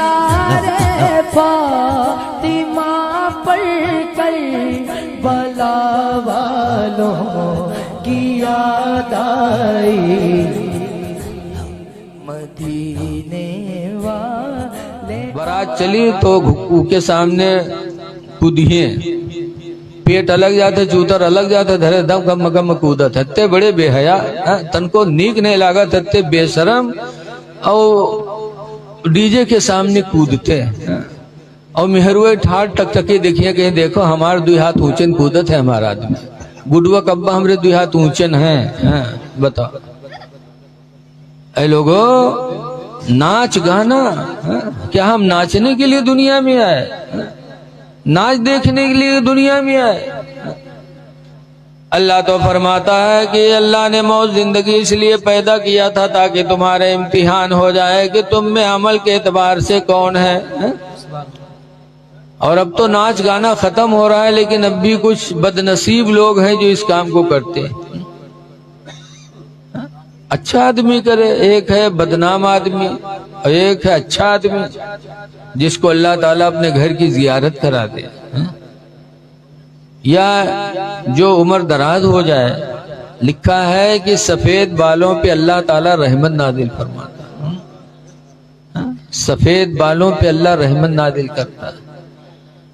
निसारे फातिमा पर कर बला वालों की याद आई, मदीने वाले। बारात चली तो घुक्कू के सामने कूदिए, पेट अलग जाते, चूतर अलग जाते, धरे दम गम गम कूदत। हत्ते बड़े बेहया, तनको नीक नहीं लागा, हत्ते बेशरम और डीजे के सामने कूदते। और मेहरुए ठाट टकटकी देखिए, कहीं देखो हमारे 2 हाथ ऊंचे कूदत है हमारा आदमी। गुडवा कब्बा हमरे 2 हाथ ऊंचे हैं, बताओ। ऐ लोगो नाच गाना, क्या हम नाचने के लिए दुनिया में आए? नाच देखने के लिए दुनिया में आए? अल्लाह तो फरमाता है कि अल्लाह ने मौत जिंदगी इसलिए पैदा किया था ताकि तुम्हारे इम्तिहान हो जाए कि तुम में अमल के एतबार से कौन है। और अब तो नाच गाना खत्म हो रहा है, लेकिन अब भी कुछ बदनसीब लोग हैं जो इस काम को करते हैं। अच्छा आदमी करे, एक है बदनाम आदमी और एक है अच्छा आदमी जिसको अल्लाह ताला अपने घर की जियारत करा दे, या जो उम्र दराज हो जाए। लिखा है कि सफेद बालों पे अल्लाह ताला रहमत नादिल फरमाता है, सफेद बालों पे अल्लाह रहमत नादिल करता है।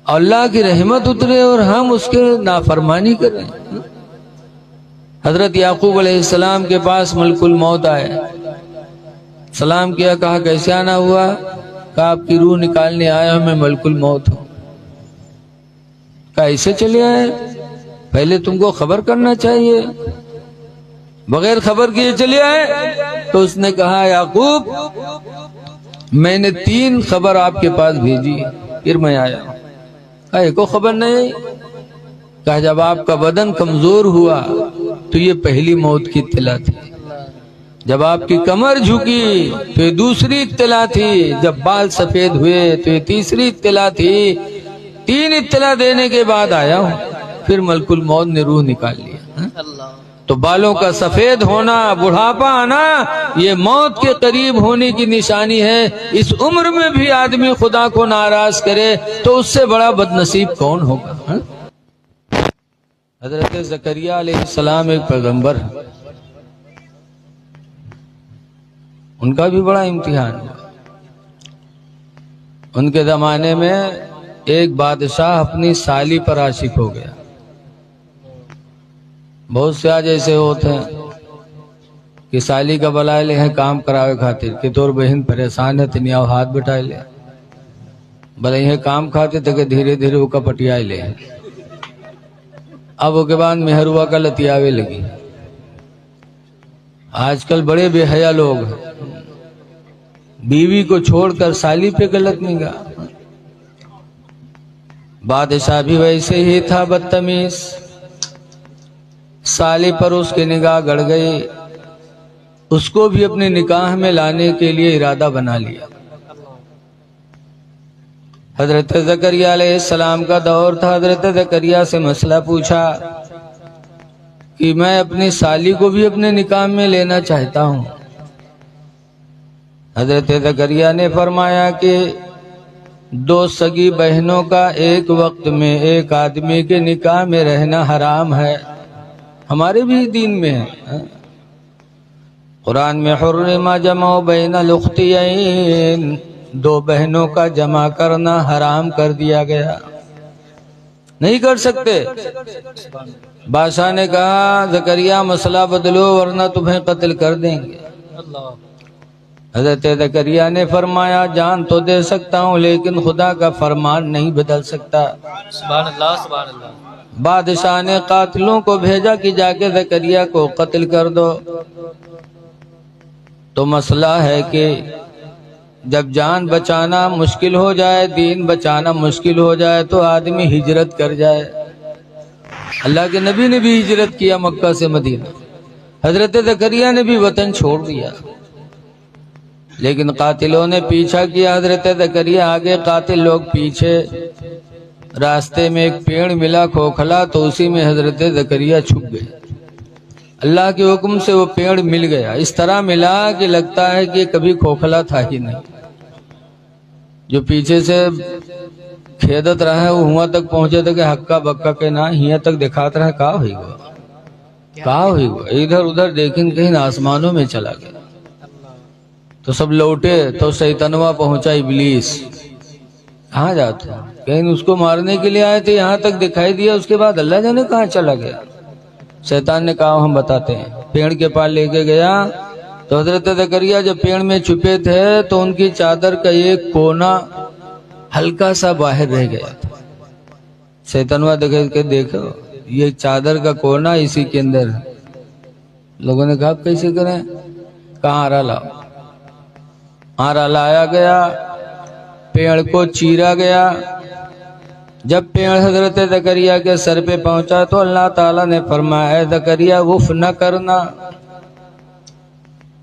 अल्लाह की रहमत उतरे और हम उसके नाफरमानी करें। हजरत याकूब अलैहिस्सलाम के पास मलकुल मौत आए, सलाम किया, कहा कैसे आना हुआ? कहा आपकी रूह निकालने आया हूं, मैं मलकुल मौत हूं। कहा ऐसे चले आए? पहले तुमको खबर करना चाहिए, बगैर खबर किए चले आए। तो उसने कहा याकूब मैंने 3 खबर आपके पास भेजी, फिर मैं आया। कहा एको खबर नहीं? कहा जब आपका बदन कमजोर हुआ तो ये पहली मौत की इत्तला थी, जब आपकी कमर झुकी तो ये दूसरी इत्तला थी, जब बाल सफेद हुए तो ये तीसरी इत्तला थी। 3 इत्तला देने के बाद आया हूं, फिर मलकुल मौत ने रूह निकाल लिया। तो बालों का सफेद होना, बुढ़ापा आना, ये मौत के करीब होने की निशानी है। इस उम्र में भी आदमी खुदा को नाराज करे तो उससे बड़ा बदनसीब कौन होगा? हजरत ज़करिया अलैहिस्सलाम एक पैगंबर, उनका भी बड़ा इम्तिहान हुआ। उनके जमाने में एक बादशाह अपनी साली पर आशिक हो गया। बहुत से आज ऐसे होते हैं कि साली का बुला ले हैं काम करावे खातिर कि तोर बहन परेशान है, तनिया हाथ बटाए ले, भले यह काम खाते थे, धीरे धीरे वो कपटिया ले। अब उसके बाद मेहरुआ का लतियावे लगी। आजकल बड़े बेहया लोग हैं, बीवी को छोड़कर साली पे गलत निगाह। बादशाह भी वैसे ही था, बदतमीज। साली पर उसकी निगाह गड़ गई, उसको भी अपने निकाह में लाने के लिए इरादा बना लिया। हजरत ज़करिया अलैहिस्सलाम का दौर था। हजरत ज़करिया से मसला पूछा कि मैं अपनी साली को भी अपने निकाह में लेना चाहता हूं। हजरत ज़करिया ने फरमाया कि 2 सगी बहनों का एक वक्त में एक आदमी के निकाह में रहना हराम है, हमारे भी दीन में है। कुरान में हुर्रिमा जमा बैनल उख्तयैन, 2 बहनों का जमा करना हराम कर दिया गया, नहीं कर सकते। बादशाह ने कहा ज़करिया मसला बदलो वरना तुम्हें कत्ल कर देंगे। हजरत ज़करिया ने फरमाया जान तो दे सकता हूँ लेकिन खुदा का फरमान नहीं बदल सकता। सुभान अल्लाह, सुभान अल्लाह। बादशाह ने कातिलों को भेजा कि जाके ज़करिया को कत्ल कर दो। तो मसला है कि जब जान बचाना मुश्किल हो जाए, दीन बचाना मुश्किल हो जाए तो आदमी हिजरत कर जाए। अल्लाह के नबी ने भी हिजरत किया मक्का से मदीना, हजरत ज़करिया ने भी वतन छोड़ दिया, लेकिन कातिलों ने पीछा किया। हजरत ज़करिया आगे, कातिल लोग पीछे। रास्ते में एक पेड़ मिला खोखला, तो उसी में हजरत ज़करिया छुप गए। अल्लाह के हुक्म से वो पेड़ मिल गया, इस तरह मिला कि लगता है कि कभी खोखला था ही नहीं। जो पीछे से खेदत रहे वो हुआ तक पहुंचे थे कि हक्का बक्का के ना हिया तक दिखात रहे का हुई गो इधर उधर देखिन कहीं आसमानों में चला गया। तो सब लौटे तो शैतानवा पहुंचा इब्लीस। कहाँ जाते कहीं उसको मारने के लिए आए थे, यहाँ तक दिखाई दिया, उसके बाद अल्लाह जाने कहाँ चला गया। शैतान ने कहा हम बताते हैं। पेड़ के पास लेके गया तो हजरत ज़करिया जब पेड़ में छुपे थे तो उनकी चादर का एक कोना हल्का सा बाहर रह गया था। शैतानवा देख के देखो ये चादर का कोना इसी के अंदर। लोगों ने कहा कैसे करें, कहाँ आरा लाओ। आरा लाया गया, पेड़ को चीरा गया। जब पेड़ हजरत ज़करिया के सर पे पहुंचा तो अल्लाह ताला ने फरमाया ज़करिया उफ न करना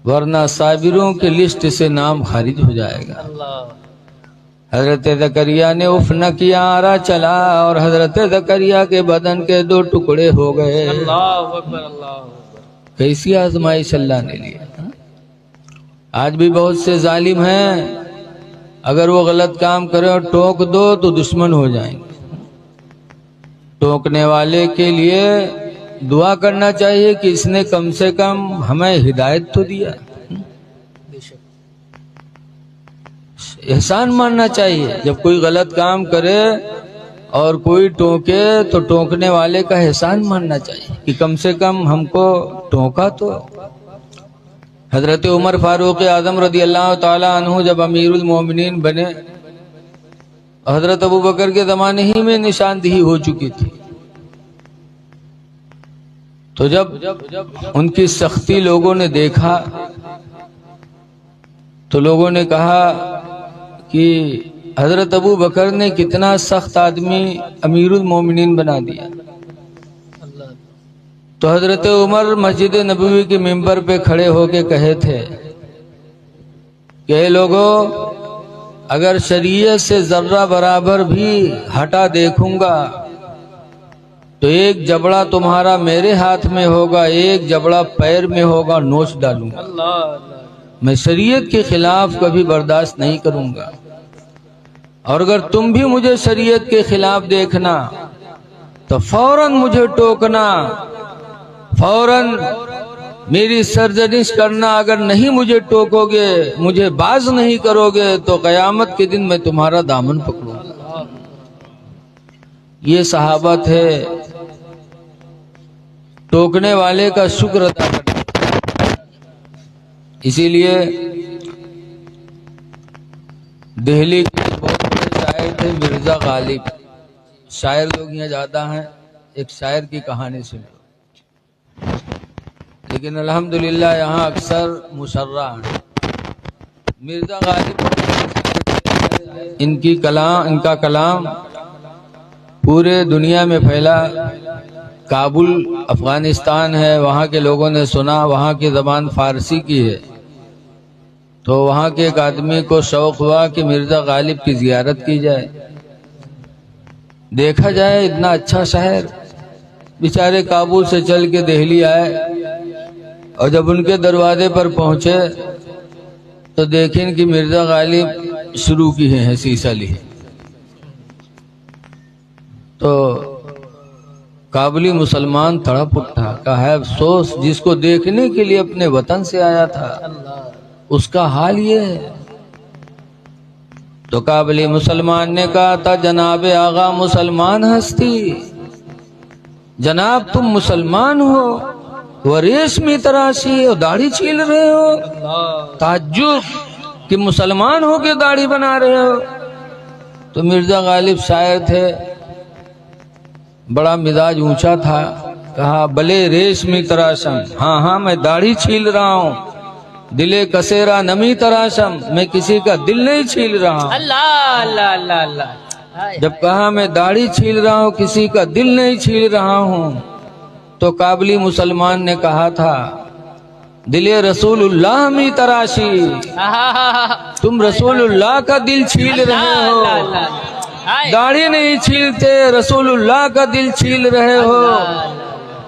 वरना साबिरों की लिस्ट से नाम खारिज हो जाएगा। हजरत ज़करिया ने उफ न किया, आरा चला और हजरत ज़करिया के बदन के 2 टुकड़े हो गए। कैसी आजमाइश अल्लाह ने लिया। आज भी बहुत से जालिम हैं, अगर वो गलत काम करे और टोक दो तो दुश्मन हो जाएंगे। टोकने वाले के लिए दुआ करना चाहिए कि इसने कम से कम हमें हिदायत तो दिया। एहसान मानना चाहिए। जब कोई गलत काम करे और कोई टोके तो टोकने वाले का एहसान मानना चाहिए कि कम से कम हमको टोका तो। हजरत उमर फारूक आजम रदी अल्लाह ताला अन्हु जब अमीरुल मोमिनीन बने, हजरत अबू बकर के ज़माने ही में निशानदेही हो चुकी थी। तो जब उनकी सख्ती लोगों ने देखा तो लोगों ने कहा कि हजरत अबू बकर ने कितना सख्त आदमी अमीरुल मोमिनीन बना दिया। तो हजरत उमर मस्जिद नबवी के मिंबर पे खड़े होके कहे थे कि लोगों अगर शरीयत से जर्रा बराबर भी हटा देखूंगा तो एक जबड़ा तुम्हारा मेरे हाथ में होगा, एक जबड़ा पैर में होगा, नोच डालूंगा। मैं शरीयत के खिलाफ कभी बर्दाश्त नहीं करूंगा। और अगर तुम भी मुझे शरीयत के खिलाफ देखना तो फौरन मुझे टोकना, फौरन मेरी सरजनिश करना। अगर नहीं मुझे टोकोगे, मुझे बाज नहीं करोगे तो कयामत के दिन मैं तुम्हारा दामन पकड़ूंगा। ये सहाबा थे। टोकने वाले का शुक्र अदा करना। इसीलिए दिल्ली के बहुत बड़े शायर थे मिर्जा गालिब। शायर लोग यहाँ ज्यादा हैं, एक शायर की कहानी सुनो। लेकिन अल्हम्दुलिल्लाह यहाँ अक्सर मुशर्रा हैं। मिर्जा गालिब इनका कलाम पूरे दुनिया में फैला। काबुल अफगानिस्तान है, वहाँ के लोगों ने सुना, वहाँ की ज़बान फारसी की है। तो वहाँ के एक आदमी को शौक हुआ कि मिर्जा गालिब की जियारत की जाए, देखा जाए। इतना अच्छा शहर। बेचारे काबुल से चल के दिल्ली आए और जब उनके दरवाजे पर पहुंचे तो देखें कि मिर्जा गालिब शुरू की है शीशा ली। तो काबुली मुसलमान तड़प उठा, कहा है अफसोस जिसको देखने के लिए अपने वतन से आया था उसका हाल ये है। तो काबुली मुसलमान ने कहा था जनाब आगा मुसलमान हस्ती, जनाब तुम मुसलमान हो, वह रेशमी तराशी और दाढ़ी छील रहे हो। ताज्जुब कि मुसलमान हो के दाढ़ी बना रहे हो। तो मिर्जा गालिब शायर थे, बड़ा मिजाज ऊंचा था। कहा भले रेशमी तराशम, हाँ हाँ मैं दाढ़ी छील रहा हूँ। दिले कसेरा नमी तराशम, मैं किसी का दिल नहीं छील रहा हूँ। अल्लाह अल्लाह अल्लाह अल्लाह। जब कहा मैं दाढ़ी छील रहा हूँ, किसी का दिल नहीं छील रहा हूँ, तो काबुली मुसलमान ने कहा था दिले रसूलुल्लाह मी तराशी, तुम रसूलुल्लाह का दिल छील रहे हो, दाढ़ी नहीं छीलते, रसूलुल्लाह का दिल छील रहे हो।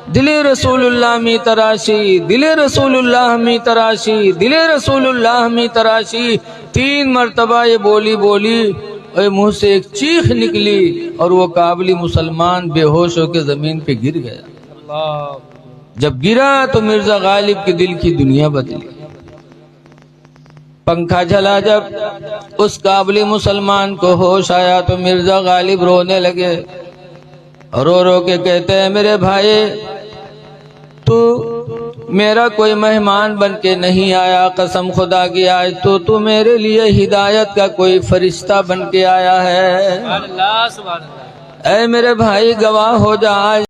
दिले रसूलुल्लाह मी तराशी, दिले रसूलुल्लाह मी तराशी, दिले रसूलुल्लाह मी तराशी, 3 मरतबा ये बोली और मुंह से एक चीख निकली और वो काबली मुसलमान बेहोश होकर जमीन पे गिर गया। अल्लाह। जब गिरा तो मिर्जा गालिब के दिल की दुनिया बदली। पंखा चला जब उस काबली मुसलमान को होश आया तो मिर्जा गालिब रोने लगे। रो रो के कहते हैं, मेरे भाई तू मेरा कोई मेहमान बन के नहीं आया, कसम खुदा की आज तो तू मेरे लिए हिदायत का कोई फरिश्ता बन के आया है। अल्लाह सुभान अल्लाह। ऐ मेरे भाई गवाह हो जा, आज